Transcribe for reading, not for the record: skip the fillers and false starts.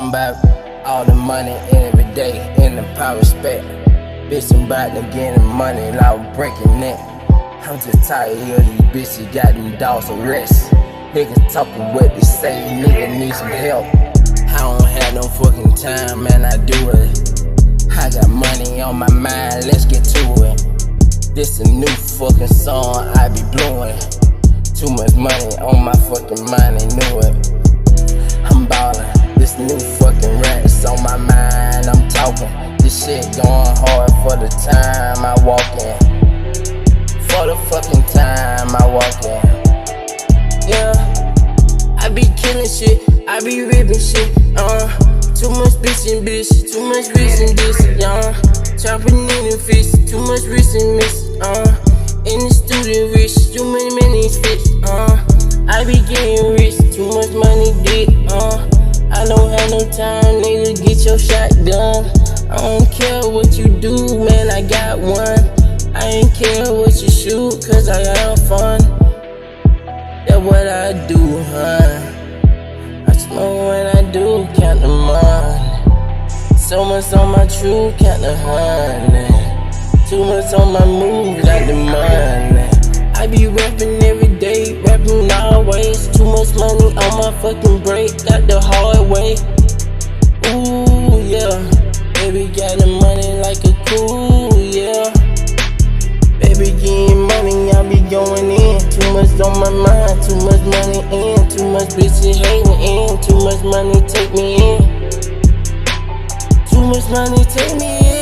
Talking about all the money every day in the power respect. Bitch, I'm about to get money like breaking neck. I'm just tired of these bitches got them dogs arrest. Niggas talking what they say, nigga need some help. I don't have no fucking time, man, I do it. I got money on my mind, let's get to it. This a new fucking song I be blowing. Too much money on my fucking mind, they knew it. I'm ballin', this new fucking rats on my mind, I'm talking. This shit going hard for the time I walk in. For the fucking time I walk in. Yeah, I be killing shit, I be ripping shit, too much bitch and bitch, too much bitch and this, chopping in the fish, too much wrist and miss, in the studio rich, too many minutes fit, I be getting rich, too much money dick, I don't have no time, nigga, get your shot done. I don't care what you do, man, I got one. I ain't care what you shoot, cause I have fun. That's what I do, huh? I smoke when I do, count the money. So much on my true, count the honey. Too much on my move, got the money. I be rapping every day, rapping always. Too much money on my fucking break, got the hard way. Ooh, yeah. Baby got the money like a cool, yeah. Baby getting money, I be going in. Too much on my mind, too much money in. Too much bitches hating in. Too much money take me in. Too much money take me in.